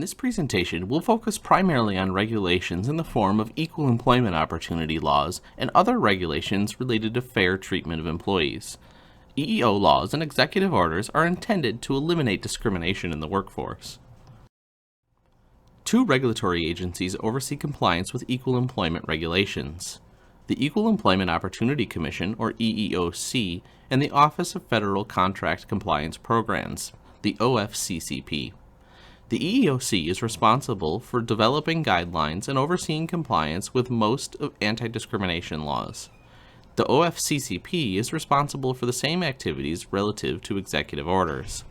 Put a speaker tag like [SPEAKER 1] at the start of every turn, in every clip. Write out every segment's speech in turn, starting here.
[SPEAKER 1] this presentation, we'll focus primarily on regulations in the form of equal employment opportunity laws and other regulations related to fair treatment of employees. EEO laws and executive orders are intended to eliminate discrimination in the workforce. Two regulatory agencies oversee compliance with equal employment regulations: the Equal Employment Opportunity Commission, or EEOC, and the Office of Federal Contract Compliance Programs, the OFCCP. The EEOC is responsible for developing guidelines and overseeing compliance with most of anti-discrimination laws. The OFCCP is responsible for the same activities relative to executive orders.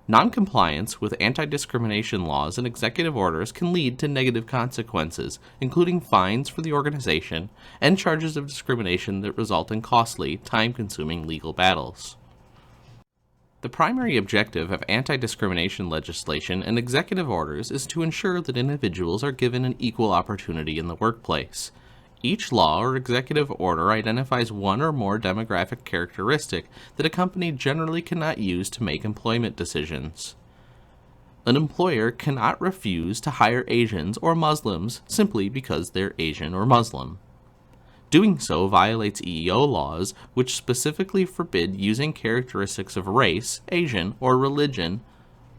[SPEAKER 1] Noncompliance with anti-discrimination laws and executive orders can lead to negative consequences, including fines for the organization and charges of discrimination that result in costly, time-consuming legal battles. The primary objective of anti-discrimination legislation and executive orders is to ensure that individuals are given an equal opportunity in the workplace. Each law or executive order identifies one or more demographic characteristic that a company generally cannot use to make employment decisions. An employer cannot refuse to hire Asians or Muslims simply because they're Asian or Muslim. Doing so violates EEO laws, which specifically forbid using characteristics of race, Asian, or religion,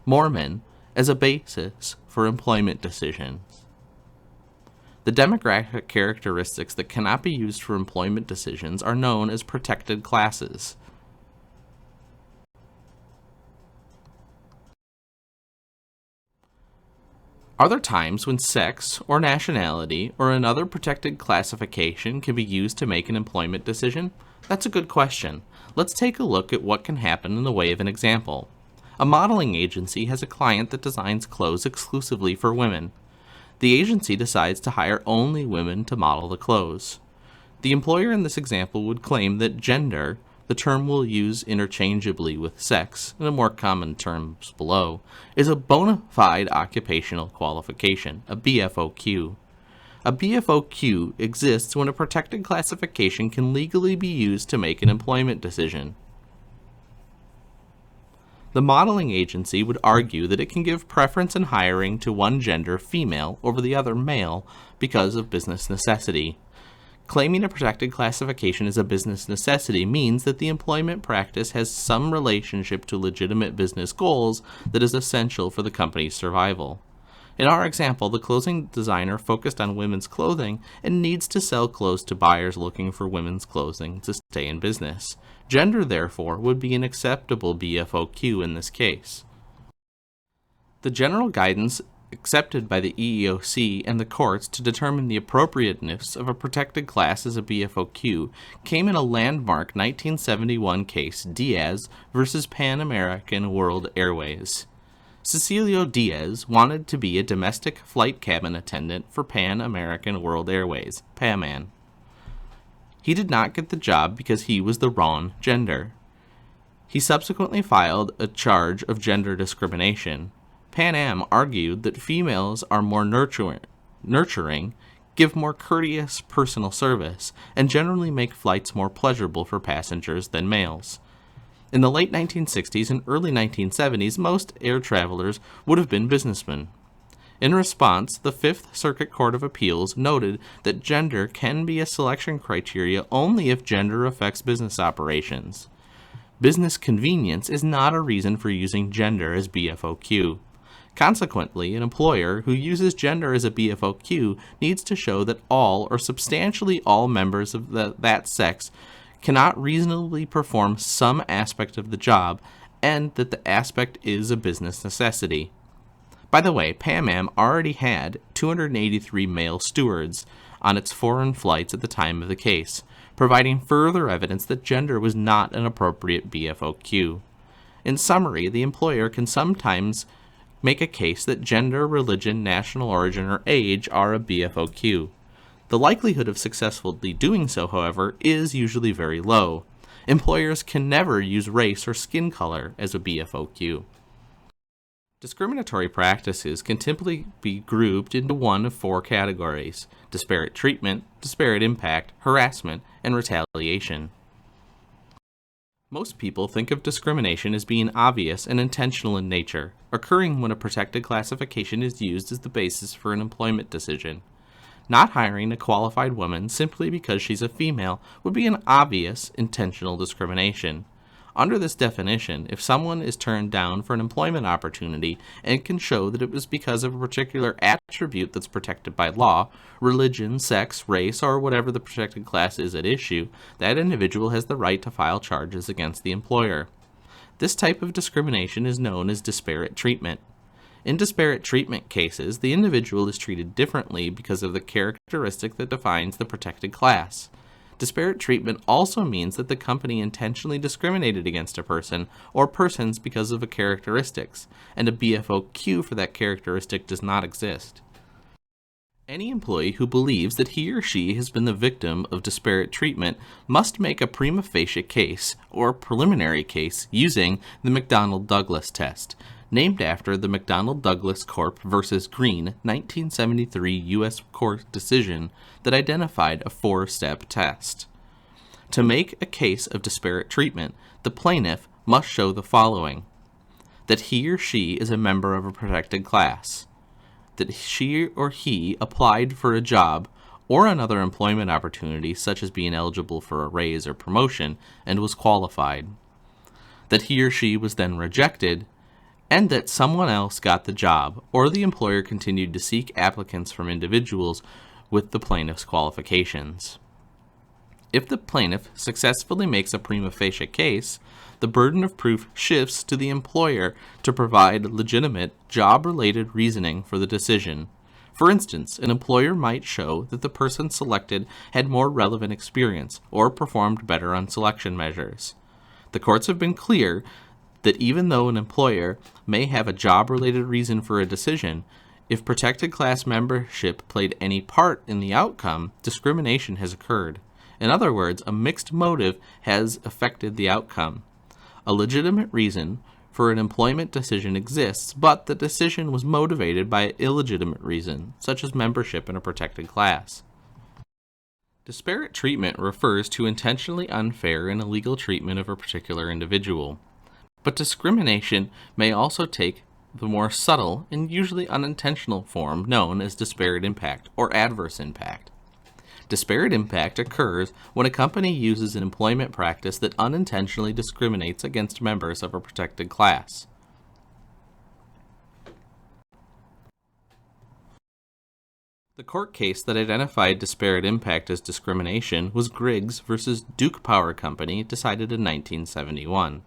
[SPEAKER 1] Mormon, as a basis for employment decisions. The demographic characteristics that cannot be used for employment decisions are known as protected classes. Are there times when sex or nationality or another protected classification can be used to make an employment decision? That's a good question. Let's take a look at what can happen in the way of an example. A modeling agency has a client that designs clothes exclusively for women. The agency decides to hire only women to model the clothes. The employer in this example would claim that gender, the term we'll use interchangeably with sex, in the more common terms below, is a bona fide occupational qualification, a BFOQ. A BFOQ exists when a protected classification can legally be used to make an employment decision. The modeling agency would argue that it can give preference in hiring to one gender, female, over the other, male, because of business necessity. Claiming a protected classification as a business necessity means that the employment practice has some relationship to legitimate business goals that is essential for the company's survival. In our example, the clothing designer focused on women's clothing and needs to sell clothes to buyers looking for women's clothing to stay in business. Gender, therefore, would be an acceptable BFOQ in this case. The general guidance accepted by the EEOC and the courts to determine the appropriateness of a protected class as a BFOQ came in a landmark 1971 case, Diaz versus Pan American World Airways. Cecilio Diaz wanted to be a domestic flight cabin attendant for Pan American World Airways, PAMAN. He did not get the job because he was the wrong gender. He subsequently filed a charge of gender discrimination. Pan Am argued that females are more nurturing, give more courteous personal service, and generally make flights more pleasurable for passengers than males. In the late 1960s and early 1970s, most air travelers would have been businessmen. In response, the Fifth Circuit Court of Appeals noted that gender can be a selection criteria only if gender affects business operations. Business convenience is not a reason for using gender as BFOQ. Consequently, an employer who uses gender as a BFOQ needs to show that all or substantially all members of that sex cannot reasonably perform some aspect of the job, and that the aspect is a business necessity. By the way, Pan Am already had 283 male stewards on its foreign flights at the time of the case, providing further evidence that gender was not an appropriate BFOQ. In summary, the employer can sometimes make a case that gender, religion, national origin, or age are a BFOQ. The likelihood of successfully doing so, however, is usually very low. Employers can never use race or skin color as a BFOQ. Discriminatory practices can typically be grouped into one of four categories: disparate treatment, disparate impact, harassment, and retaliation. Most people think of discrimination as being obvious and intentional in nature. occurring when a protected classification is used as the basis for an employment decision. Not hiring a qualified woman simply because she's a female would be an obvious intentional discrimination. Under this definition, if someone is turned down for an employment opportunity and can show that it was because of a particular attribute that's protected by law, religion, sex, race, or whatever the protected class is at issue, that individual has the right to file charges against the employer. This type of discrimination is known as disparate treatment. In disparate treatment cases, the individual is treated differently because of the characteristic that defines the protected class. Disparate treatment also means that the company intentionally discriminated against a person or persons because of a characteristics, and a BFOQ for that characteristic does not exist. Any employee who believes that he or she has been the victim of disparate treatment must make a prima facie case or preliminary case using the McDonnell-Douglas test, named after the McDonnell-Douglas Corp. Versus Green 1973 U.S. Court decision that identified a 4-step test. To make a case of disparate treatment, the plaintiff must show the following: that he or she is a member of a protected class, that she or he applied for a job or another employment opportunity such as being eligible for a raise or promotion and was qualified, that he or she was then rejected, and that someone else got the job, or the employer continued to seek applicants from individuals with the plaintiff's qualifications. If the plaintiff successfully makes a prima facie case, the burden of proof shifts to the employer to provide legitimate, job-related reasoning for the decision. For instance, an employer might show that the person selected had more relevant experience or performed better on selection measures. The courts have been clear that even though an employer may have a job-related reason for a decision, if protected class membership played any part in the outcome, discrimination has occurred. In other words, a mixed motive has affected the outcome. A legitimate reason for an employment decision exists, but the decision was motivated by an illegitimate reason, such as membership in a protected class. Disparate treatment refers to intentionally unfair and illegal treatment of a particular individual. But discrimination may also take the more subtle and usually unintentional form known as disparate impact or adverse impact. Disparate impact occurs when a company uses an employment practice that unintentionally discriminates against members of a protected class. The court case that identified disparate impact as discrimination was Griggs versus Duke Power Company, decided in 1971.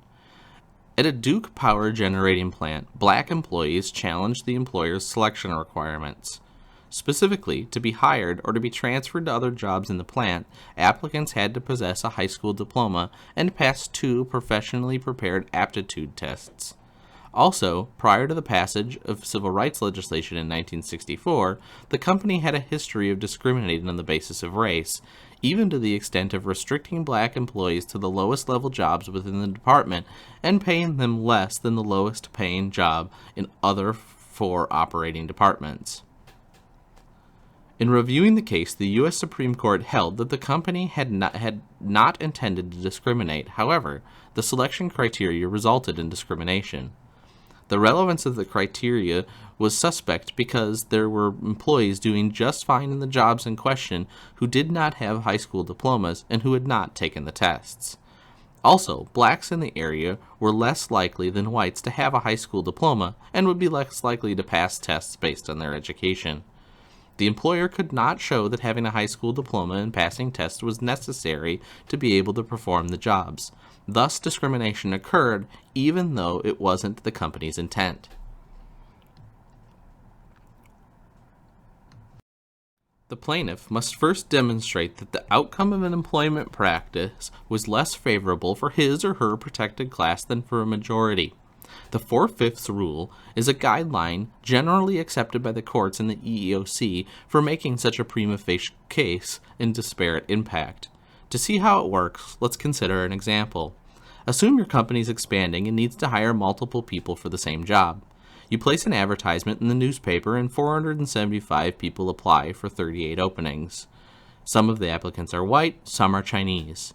[SPEAKER 1] At a Duke power generating plant, black employees challenged the employer's selection requirements. Specifically, to be hired or to be transferred to other jobs in the plant, applicants had to possess a high school diploma and pass 2 professionally prepared aptitude tests. Also, prior to the passage of civil rights legislation in 1964, the company had a history of discriminating on the basis of race, even to the extent of restricting black employees to the lowest level jobs within the department and paying them less than the lowest paying job in other 4 operating departments. In reviewing the case, the U.S. Supreme Court held that the company had not intended to discriminate. However, the selection criteria resulted in discrimination. The relevance of the criteria was suspect because there were employees doing just fine in the jobs in question who did not have high school diplomas and who had not taken the tests. Also, blacks in the area were less likely than whites to have a high school diploma and would be less likely to pass tests based on their education. The employer could not show that having a high school diploma and passing tests was necessary to be able to perform the jobs. Thus, discrimination occurred even though it wasn't the company's intent. The plaintiff must first demonstrate that the outcome of an employment practice was less favorable for his or her protected class than for a majority. The Fourfifths Rule is a guideline generally accepted by the courts and the EEOC for making such a prima facie case in disparate impact. To see how it works, let's consider an example. Assume your company is expanding and needs to hire multiple people for the same job. You place an advertisement in the newspaper and 475 people apply for 38 openings. Some of the applicants are white, some are Chinese.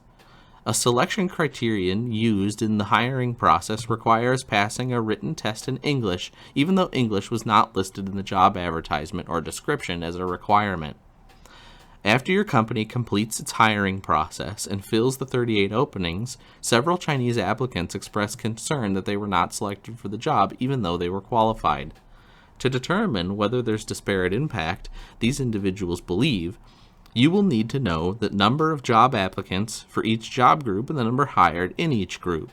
[SPEAKER 1] A selection criterion used in the hiring process requires passing a written test in English, even though English was not listed in the job advertisement or description as a requirement. After your company completes its hiring process and fills the 38 openings, several Chinese applicants expressed concern that they were not selected for the job even though they were qualified. To determine whether there's disparate impact, these individuals believe, you will need to know the number of job applicants for each job group and the number hired in each group.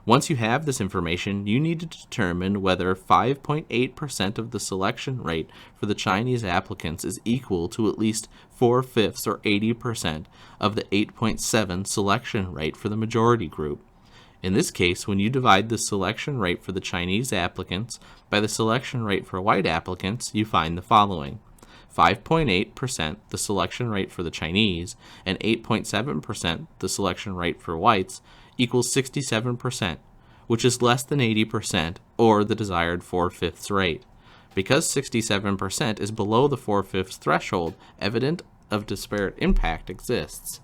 [SPEAKER 1] Once you have this information, you need to determine whether 5.8% of the selection rate for the Chinese applicants is equal to at least 4/5 or 80% of the 8.7 selection rate for the majority group. In this case, when you divide the selection rate for the Chinese applicants by the selection rate for white applicants, you find the following. 5.8% the selection rate for the Chinese and 8.7% the selection rate for whites equals 67%, which is less than 80% or the desired 4/5 rate. Because 67% is below the 4/5 threshold, evidence of disparate impact exists.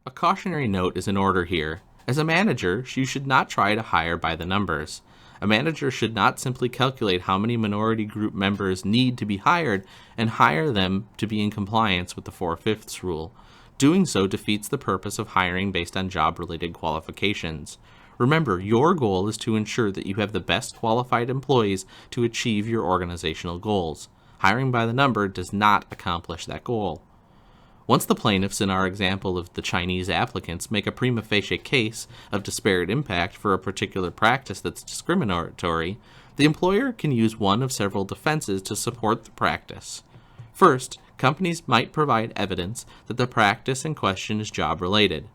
[SPEAKER 1] A cautionary note is in order here. As a manager, you should not try to hire by the numbers. A manager should not simply calculate how many minority group members need to be hired and hire them to be in compliance with the Fourfifths Rule. Doing so defeats the purpose of hiring based on job-related qualifications. Remember, your goal is to ensure that you have the best qualified employees to achieve your organizational goals. Hiring by the number does not accomplish that goal. Once the plaintiffs in our example of the Chinese applicants make a prima facie case of disparate impact for a particular practice that's discriminatory, the employer can use one of several defenses to support the practice. First, companies might provide evidence that the practice in question is job-related.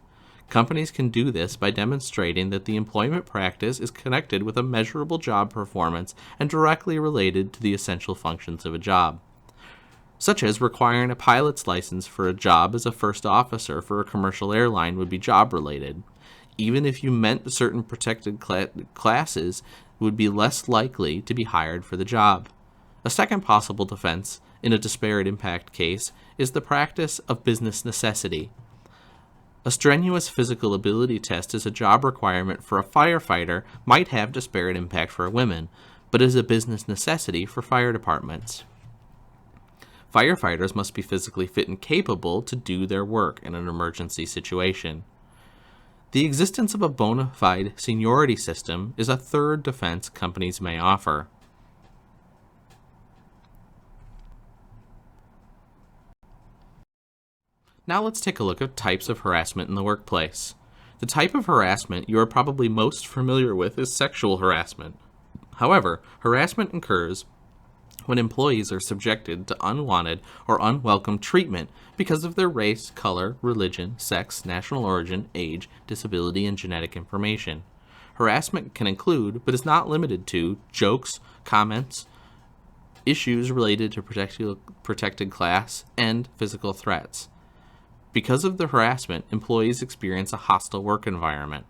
[SPEAKER 1] Companies can do this by demonstrating that the employment practice is connected with a measurable job performance and directly related to the essential functions of a job, such as requiring a pilot's license for a job as a first officer for a commercial airline would be job-related. Even if you meant certain protected classes would be less likely to be hired for the job. A second possible defense in a disparate impact case is the practice of business necessity. A strenuous physical ability test as a job requirement for a firefighter might have disparate impact for women, but is a business necessity for fire departments. Firefighters must be physically fit and capable to do their work in an emergency situation. The existence of a bona fide seniority system is a third defense companies may offer. Now let's take a look at types of harassment in the workplace. The type of harassment you are probably most familiar with is sexual harassment. However, harassment occurs when employees are subjected to unwanted or unwelcome treatment because of their race, color, religion, sex, national origin, age, disability, and genetic information. Harassment can include, but is not limited to, jokes, comments, issues related to protected class, and physical threats. Because of the harassment, employees experience a hostile work environment.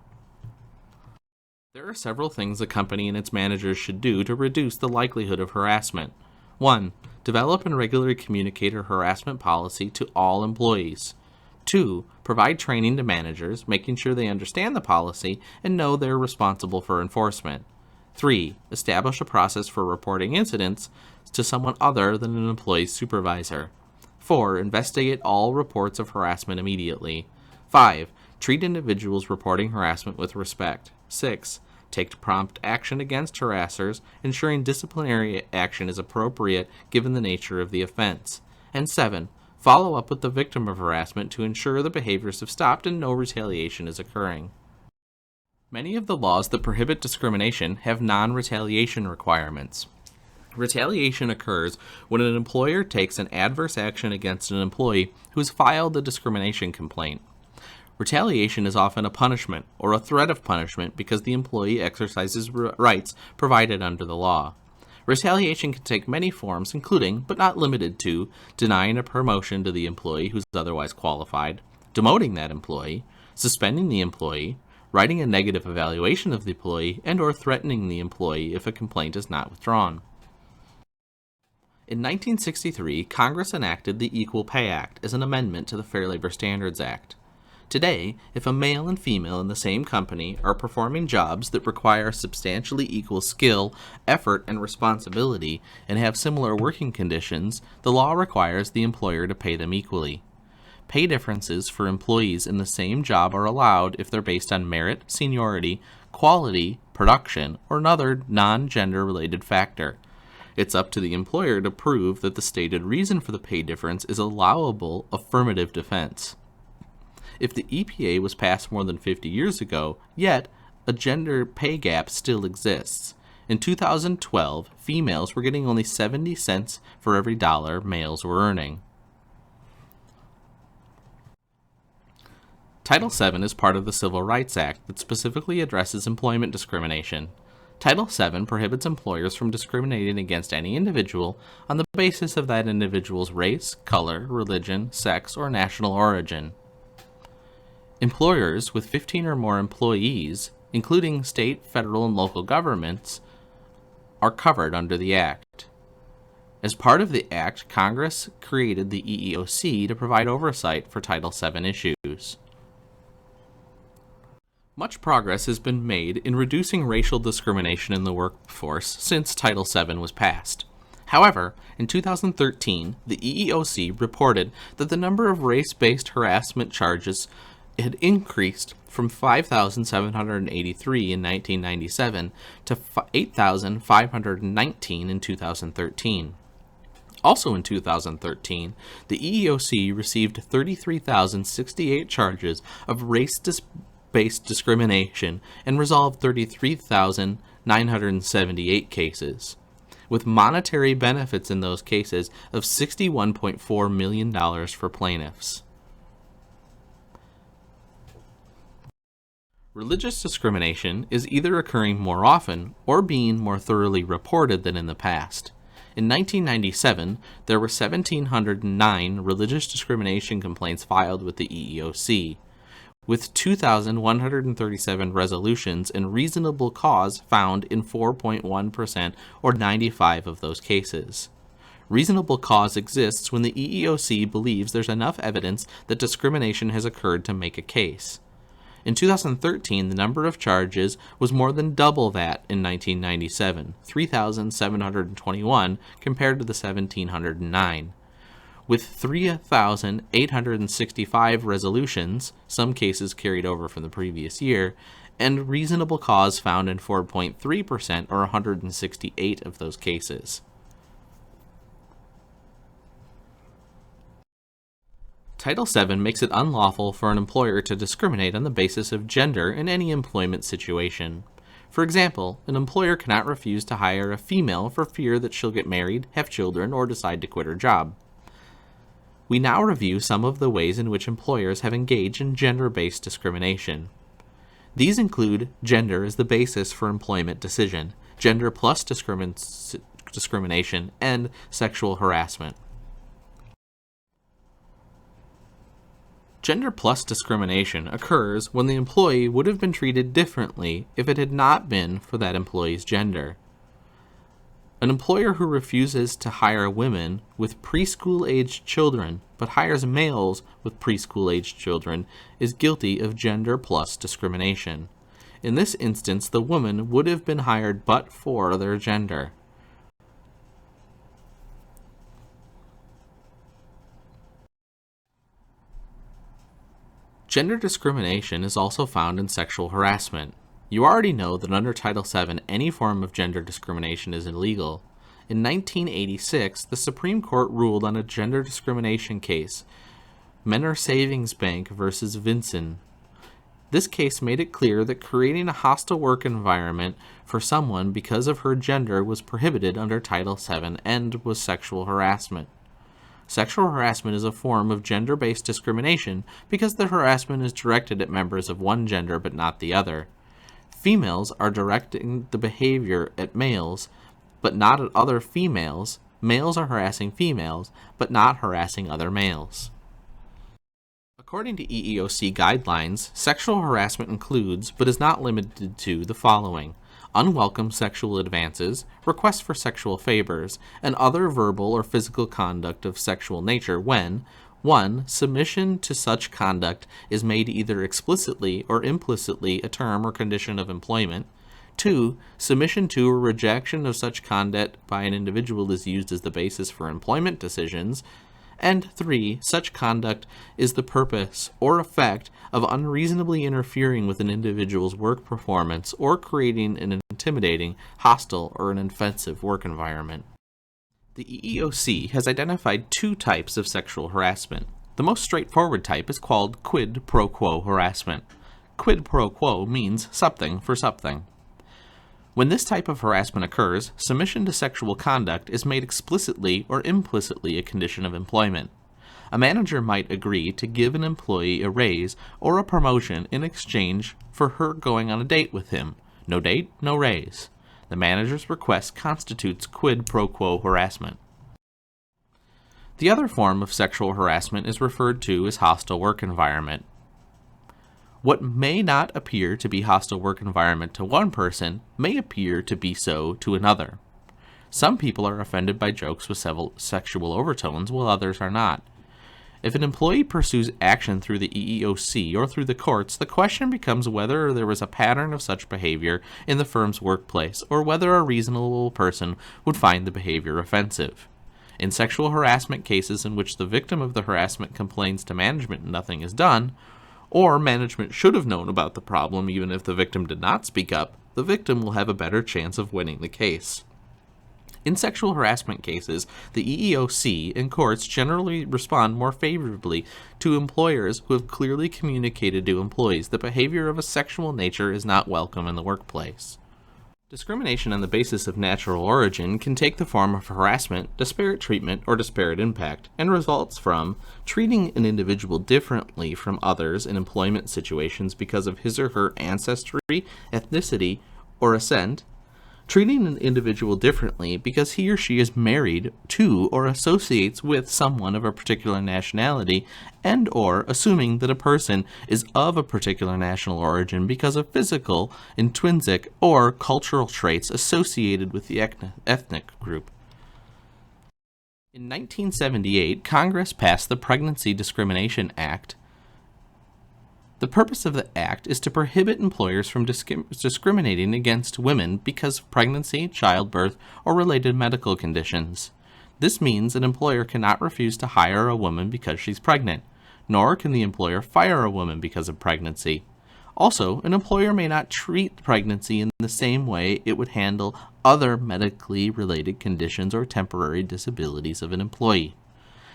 [SPEAKER 1] There are several things a company and its managers should do to reduce the likelihood of harassment. 1. Develop and regularly communicate a harassment policy to all employees. 2. Provide training to managers, making sure they understand the policy and know they're responsible for enforcement. 3. Establish a process for reporting incidents to someone other than an employee's supervisor. 4. Investigate all reports of harassment immediately. 5. Treat individuals reporting harassment with respect. 6. Take prompt action against harassers, ensuring disciplinary action is appropriate given the nature of the offense. And 7. Follow up with the victim of harassment to ensure the behaviors have stopped and no retaliation is occurring. Many of the laws that prohibit discrimination have non-retaliation requirements. Retaliation occurs when an employer takes an adverse action against an employee who has filed a discrimination complaint. Retaliation is often a punishment or a threat of punishment because the employee exercises rights provided under the law. Retaliation can take many forms, including, but not limited to, denying a promotion to the employee who's otherwise qualified, demoting that employee, suspending the employee, writing a negative evaluation of the employee, and/or threatening the employee if a complaint is not withdrawn. In 1963, Congress enacted the Equal Pay Act as an amendment to the Fair Labor Standards Act. Today, if a male and female in the same company are performing jobs that require substantially equal skill, effort, and responsibility, and have similar working conditions, the law requires the employer to pay them equally. Pay differences for employees in the same job are allowed if they're based on merit, seniority, quality, production, or another non-gender related factor. It's up to the employer to prove that the stated reason for the pay difference is allowable affirmative defense. If the EPA was passed more than 50 years ago, yet a gender pay gap still exists. In 2012, females were getting only 70 cents for every dollar males were earning. Title VII is part of the Civil Rights Act that specifically addresses employment discrimination. Title VII prohibits employers from discriminating against any individual on the basis of that individual's race, color, religion, sex, or national origin. Employers with 15 or more employees, including state, federal, and local governments, are covered under the Act. As part of the Act, Congress created the EEOC to provide oversight for Title VII issues. Much progress has been made in reducing racial discrimination in the workforce since Title VII was passed. However, in 2013, the EEOC reported that the number of race-based harassment charges had increased from 5,783 in 1997 to 8,519 in 2013. Also in 2013, the EEOC received 33,068 charges of race-based discrimination and resolved 33,978 cases, with monetary benefits in those cases of $61.4 million for plaintiffs. Religious discrimination is either occurring more often or being more thoroughly reported than in the past. In 1997, there were 1,709 religious discrimination complaints filed with the EEOC, with 2,137 resolutions and reasonable cause found in 4.1% or 95 of those cases. Reasonable cause exists when the EEOC believes there's enough evidence that discrimination has occurred to make a case. In 2013, the number of charges was more than double that in 1997, 3,721 compared to the 1,709. With 3,865 resolutions, some cases carried over from the previous year, and reasonable cause found in 4.3% or 168 of those cases. Title VII makes it unlawful for an employer to discriminate on the basis of gender in any employment situation. For example, an employer cannot refuse to hire a female for fear that she'll get married, have children, or decide to quit her job. We now review some of the ways in which employers have engaged in gender-based discrimination. These include gender as the basis for employment decision, gender plus discrimination, and sexual harassment. Gender plus discrimination occurs when the employee would have been treated differently if it had not been for that employee's gender. An employer who refuses to hire women with preschool-aged children but hires males with preschool-aged children is guilty of gender plus discrimination. In this instance, the woman would have been hired but for their gender. Gender discrimination is also found in sexual harassment. You already know that under Title VII, any form of gender discrimination is illegal. In 1986, the Supreme Court ruled on a gender discrimination case, Menor Savings Bank versus Vinson. This case made it clear that creating a hostile work environment for someone because of her gender was prohibited under Title VII and was sexual harassment. Sexual harassment is a form of gender-based discrimination because the harassment is directed at members of one gender but not the other. Females are directing the behavior at males but not at other females. Males are harassing females but not harassing other males. According to EEOC guidelines, sexual harassment includes, but is not limited to, the following: unwelcome sexual advances, requests for sexual favors, and other verbal or physical conduct of sexual nature when 1. Submission to such conduct is made either explicitly or implicitly a term or condition of employment. 2. Submission to or rejection of such conduct by an individual is used as the basis for employment decisions. And 3. Such conduct is the purpose or effect of unreasonably interfering with an individual's work performance or creating an intimidating, hostile, or an offensive work environment. The EEOC has identified two types of sexual harassment. The most straightforward type is called quid pro quo harassment. Quid pro quo means something for something. When this type of harassment occurs, submission to sexual conduct is made explicitly or implicitly a condition of employment. A manager might agree to give an employee a raise or a promotion in exchange for her going on a date with him. No date, no raise. The manager's request constitutes quid pro quo harassment. The other form of sexual harassment is referred to as hostile work environment. What may not appear to be hostile work environment to one person may appear to be so to another. Some people are offended by jokes with sexual overtones, while others are not. If an employee pursues action through the EEOC or through the courts, the question becomes whether there was a pattern of such behavior in the firm's workplace or whether a reasonable person would find the behavior offensive. In sexual harassment cases in which the victim of the harassment complains to management and nothing is done, or management should have known about the problem even if the victim did not speak up, the victim will have a better chance of winning the case. In sexual harassment cases, the EEOC and courts generally respond more favorably to employers who have clearly communicated to employees that behavior of a sexual nature is not welcome in the workplace. Discrimination on the basis of natural origin can take the form of harassment, disparate treatment, or disparate impact, and results from treating an individual differently from others in employment situations because of his or her ancestry, ethnicity, or ascent, treating an individual differently because he or she is married to or associates with someone of a particular nationality, and or assuming that a person is of a particular national origin because of physical, intrinsic, or cultural traits associated with the ethnic group. In 1978, Congress passed the Pregnancy Discrimination Act. The purpose of the act is to prohibit employers from discriminating against women because of pregnancy, childbirth, or related medical conditions. This means an employer cannot refuse to hire a woman because she's pregnant, nor can the employer fire a woman because of pregnancy. Also, an employer may not treat pregnancy in the same way it would handle other medically related conditions or temporary disabilities of an employee.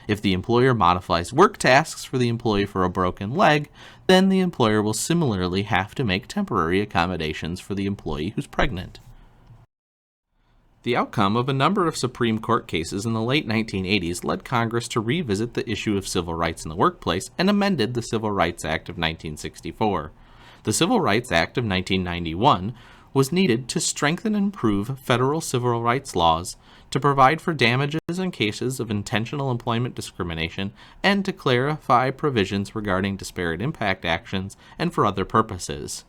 [SPEAKER 1] If the employer modifies work tasks for the employee for a broken leg, then the employer will similarly have to make temporary accommodations for the employee who's pregnant. The outcome of a number of Supreme Court cases in the late 1980s led Congress to revisit the issue of civil rights in the workplace and amended the Civil Rights Act of 1964. The Civil Rights Act of 1991 was needed to strengthen and improve federal civil rights laws, to provide for damages in cases of intentional employment discrimination, and to clarify provisions regarding disparate impact actions and for other purposes.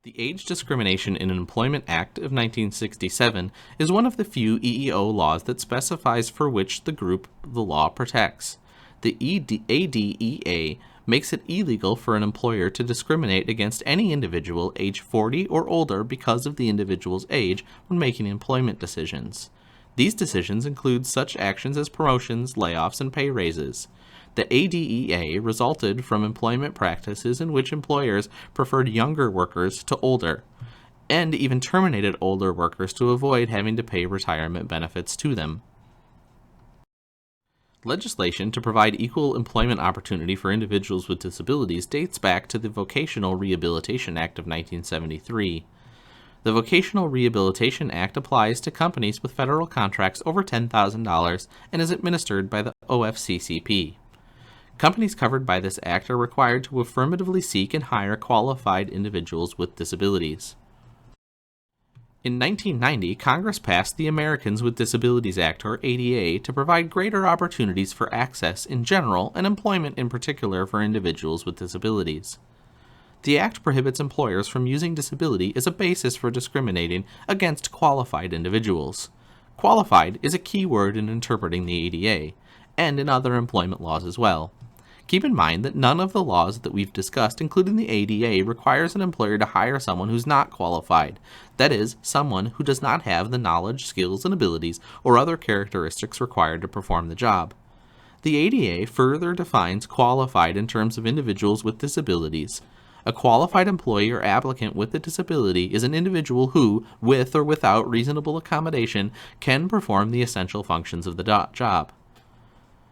[SPEAKER 1] The Age Discrimination in Employment Act of 1967 is one of the few EEO laws that specifies for which the group the law protects. The ADEA makes it illegal for an employer to discriminate against any individual age 40 or older because of the individual's age when making employment decisions. These decisions include such actions as promotions, layoffs, and pay raises. The ADEA resulted from employment practices in which employers preferred younger workers to older, and even terminated older workers to avoid having to pay retirement benefits to them. Legislation to provide equal employment opportunity for individuals with disabilities dates back to the Vocational Rehabilitation Act of 1973. The Vocational Rehabilitation Act applies to companies with federal contracts over $10,000 and is administered by the OFCCP. Companies covered by this act are required to affirmatively seek and hire qualified individuals with disabilities. In 1990, Congress passed the Americans with Disabilities Act, or ADA, to provide greater opportunities for access in general and employment in particular for individuals with disabilities. The act prohibits employers from using disability as a basis for discriminating against qualified individuals. Qualified is a key word in interpreting the ADA. and in other employment laws as well. Keep in mind that none of the laws that we've discussed, including the ADA, requires an employer to hire someone who's not qualified. That is, someone who does not have the knowledge, skills, and abilities or other characteristics required to perform the job. The ADA further defines qualified in terms of individuals with disabilities. A qualified employee or applicant with a disability is an individual who, with or without reasonable accommodation, can perform the essential functions of the job.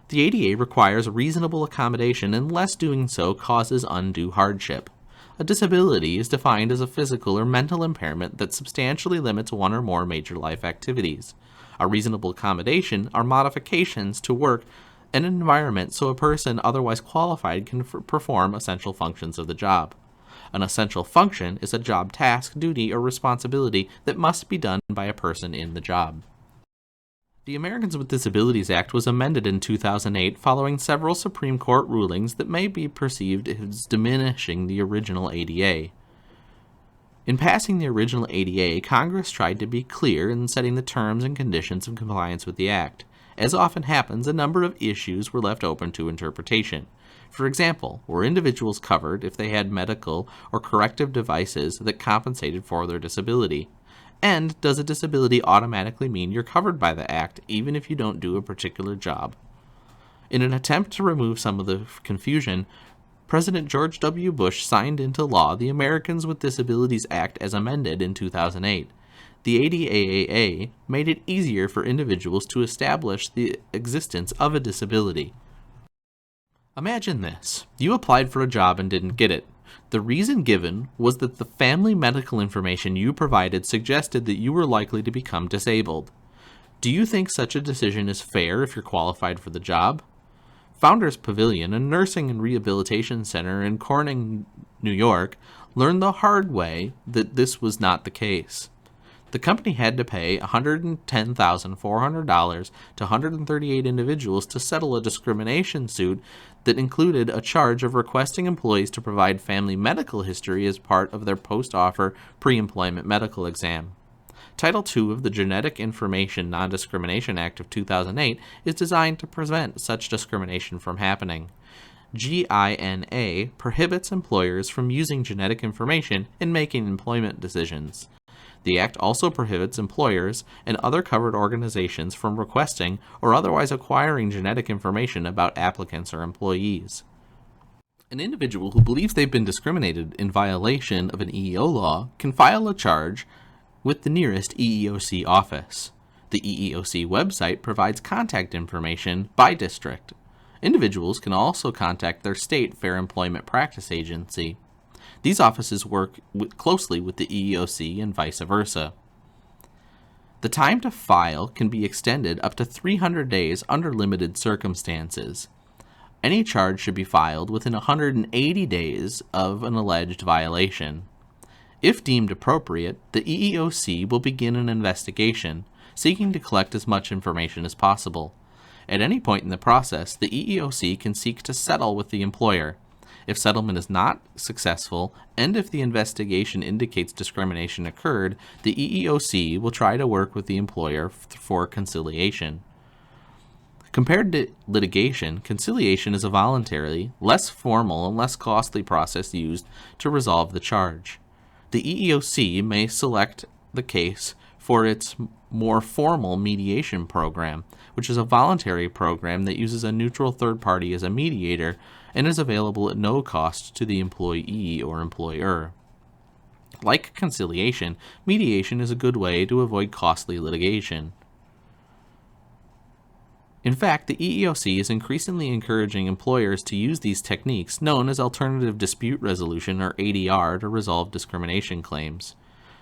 [SPEAKER 1] The ADA requires reasonable accommodation unless doing so causes undue hardship. A disability is defined as a physical or mental impairment that substantially limits one or more major life activities. A reasonable accommodation are modifications to work and an environment so a person otherwise qualified can perform essential functions of the job. An essential function is a job task, duty, or responsibility that must be done by a person in the job. The Americans with Disabilities Act was amended in 2008 following several Supreme Court rulings that may be perceived as diminishing the original ADA. In passing the original ADA, Congress tried to be clear in setting the terms and conditions of compliance with the Act. As often happens, a number of issues were left open to interpretation. For example, were individuals covered if they had medical or corrective devices that compensated for their disability? And does a disability automatically mean you're covered by the Act even if you don't do a particular job? In an attempt to remove some of the confusion, President George W. Bush signed into law the Americans with Disabilities Act as amended in 2008. The ADAA made it easier for individuals to establish the existence of a disability. Imagine this. You applied for a job and didn't get it. The reason given was that the family medical information you provided suggested that you were likely to become disabled. Do you think such a decision is fair if you're qualified for the job? Founders Pavilion, a nursing and rehabilitation center in Corning, New York, learned the hard way that this was not the case. The company had to pay $110,400 to 138 individuals to settle a discrimination suit that included a charge of requesting employees to provide family medical history as part of their post-offer pre-employment medical exam. Title II of the Genetic Information Non-Discrimination Act of 2008 is designed to prevent such discrimination from happening. GINA prohibits employers from using genetic information in making employment decisions. The Act also prohibits employers and other covered organizations from requesting or otherwise acquiring genetic information about applicants or employees. An individual who believes they've been discriminated in violation of an EEO law can file a charge with the nearest EEOC office. The EEOC website provides contact information by district. Individuals can also contact their state Fair Employment Practice Agency. These offices work closely with the EEOC and vice versa. The time to file can be extended up to 300 days under limited circumstances. Any charge should be filed within 180 days of an alleged violation. If deemed appropriate, the EEOC will begin an investigation, seeking to collect as much information as possible. At any point in the process, the EEOC can seek to settle with the employer. If settlement is not successful, and if the investigation indicates discrimination occurred, the EEOC will try to work with the employer for conciliation. Compared to litigation, conciliation is a voluntary, less formal, and less costly process used to resolve the charge. The EEOC may select the case for its more formal mediation program, which is a voluntary program that uses a neutral third party as a mediator and is available at no cost to the employee or employer. Like conciliation, mediation is a good way to avoid costly litigation. In fact, the EEOC is increasingly encouraging employers to use these techniques known as alternative dispute resolution or ADR to resolve discrimination claims.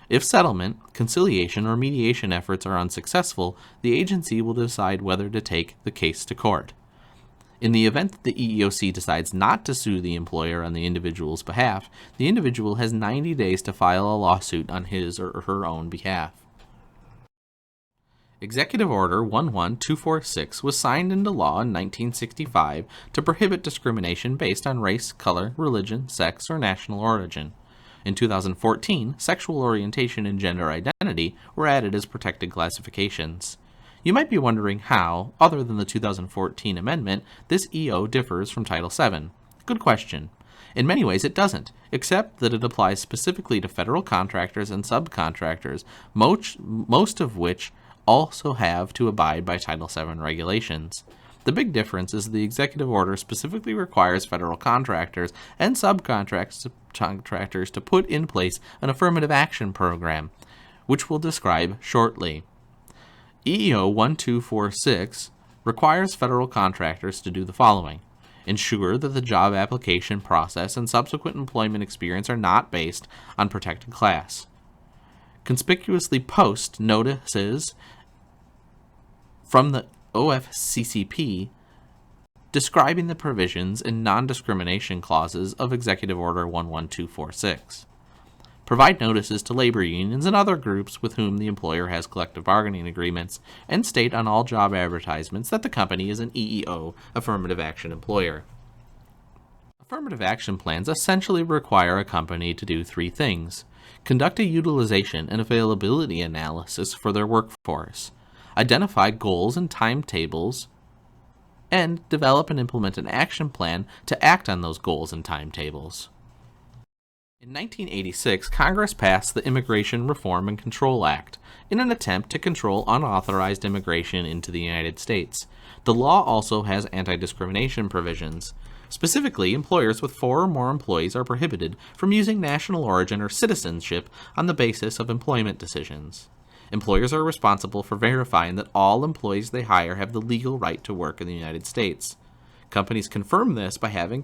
[SPEAKER 1] If settlement, conciliation, or mediation efforts are unsuccessful, the agency will decide whether to take the case to court. In the event that the EEOC decides not to sue the employer on the individual's behalf, the individual has 90 days to file a lawsuit on his or her own behalf. Executive Order 11246 was signed into law in 1965 to prohibit discrimination based on race, color, religion, sex, or national origin. In 2014, sexual orientation and gender identity were added as protected classifications. You might be wondering how, other than the 2014 amendment, this EO differs from Title VII. Good question. In many ways it doesn't, except that it applies specifically to federal contractors and subcontractors, most of which also have to abide by Title VII regulations. The big difference is the executive order specifically requires federal contractors and subcontractors to put in place an affirmative action program, which we'll describe shortly. EEO 1246 requires federal contractors to do the following: ensure that the job application process and subsequent employment experience are not based on protected class. Conspicuously post notices from the OFCCP describing the provisions and non-discrimination clauses of Executive Order 11246. Provide notices to labor unions and other groups with whom the employer has collective bargaining agreements, and state on all job advertisements that the company is an EEO affirmative action employer. Affirmative action plans essentially require a company to do three things: conduct a utilization and availability analysis for their workforce, identify goals and timetables, and develop and implement an action plan to act on those goals and timetables. In 1986, Congress passed the Immigration Reform and Control Act in an attempt to control unauthorized immigration into the United States. The law also has anti-discrimination provisions. Specifically, employers with 4 or more employees are prohibited from using national origin or citizenship on the basis of employment decisions. Employers are responsible for verifying that all employees they hire have the legal right to work in the United States. Companies confirm this by having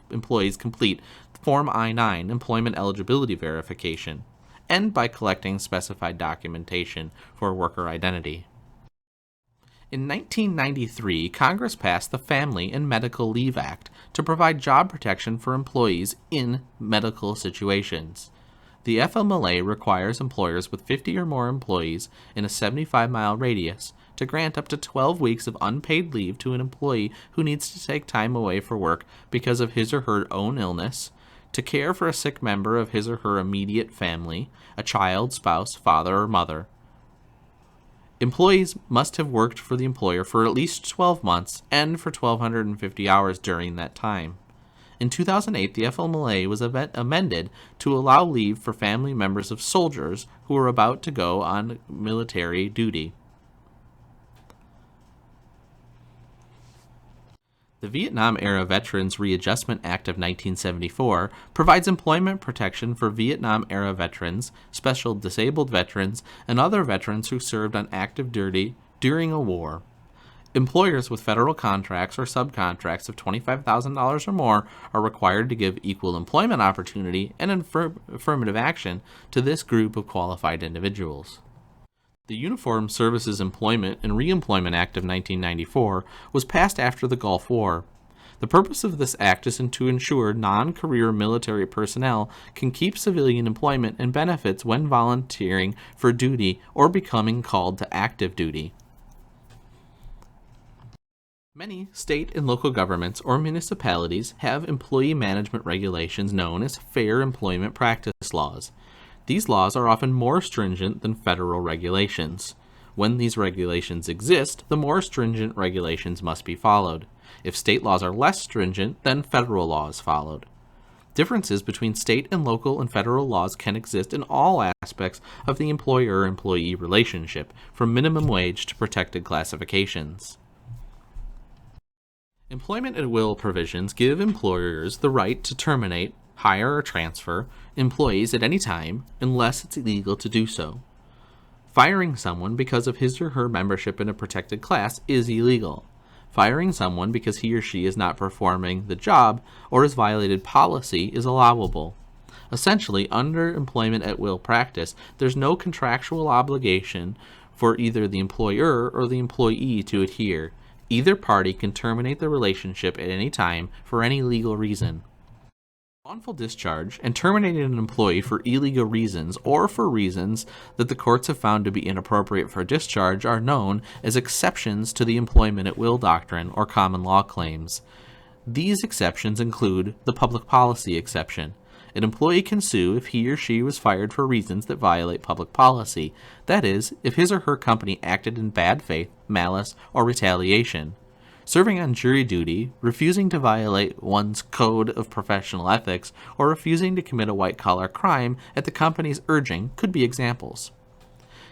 [SPEAKER 1] employees complete Form I-9 Employment Eligibility Verification, and by collecting specified documentation for worker identity. In 1993, Congress passed the Family and Medical Leave Act to provide job protection for employees in medical situations. The FMLA requires employers with 50 or more employees in a 75-mile radius to grant up to 12 weeks of unpaid leave to an employee who needs to take time away for work because of his or her own illness, to care for a sick member of his or her immediate family, a child, spouse, father, or mother. Employees must have worked for the employer for at least 12 months and for 1,250 hours during that time. In 2008, the FMLA was amended to allow leave for family members of soldiers who were about to go on military duty. The Vietnam-era Veterans Readjustment Act of 1974 provides employment protection for Vietnam-era veterans, special disabled veterans, and other veterans who served on active duty during a war. Employers with federal contracts or subcontracts of $25,000 or more are required to give equal employment opportunity and affirmative action to this group of qualified individuals. The Uniformed Services Employment and Reemployment Act of 1994 was passed after the Gulf War. The purpose of this act is to ensure non-career military personnel can keep civilian employment and benefits when volunteering for duty or becoming called to active duty. Many state and local governments or municipalities have employee management regulations known as Fair Employment Practice Laws. These laws are often more stringent than federal regulations. When these regulations exist, the more stringent regulations must be followed. If state laws are less stringent, then federal law is followed. Differences between state and local and federal laws can exist in all aspects of the employer-employee relationship, from minimum wage to protected classifications. Employment at will provisions give employers the right to terminate, hire, or transfer employees at any time unless it's illegal to do so. Firing someone because of his or her membership in a protected class is illegal. Firing someone because he or she is not performing the job or has violated policy is allowable. Essentially, under employment at will practice, there's no contractual obligation for either the employer or the employee to adhere. Either party can terminate the relationship at any time for any legal reason. Wrongful discharge and terminating an employee for illegal reasons or for reasons that the courts have found to be inappropriate for discharge are known as exceptions to the employment at will doctrine or common law claims. These exceptions include the public policy exception. An employee can sue if he or she was fired for reasons that violate public policy. That is, if his or her company acted in bad faith, malice, or retaliation. Serving on jury duty, refusing to violate one's code of professional ethics, or refusing to commit a white-collar crime at the company's urging could be examples.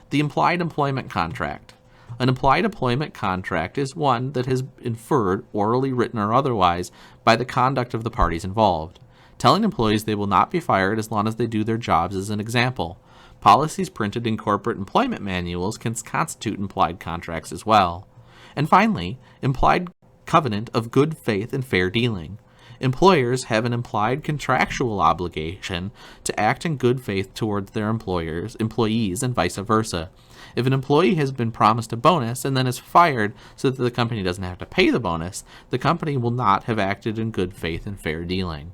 [SPEAKER 1] The implied employment contract. An implied employment contract is one that has inferred, orally, written, or otherwise, by the conduct of the parties involved. Telling employees they will not be fired as long as they do their jobs is an example. Policies printed in corporate employment manuals can constitute implied contracts as well. And finally, implied covenant of good faith and fair dealing. Employers have an implied contractual obligation to act in good faith towards their employees, and vice versa. If an employee has been promised a bonus and then is fired so that the company doesn't have to pay the bonus, the company will not have acted in good faith and fair dealing.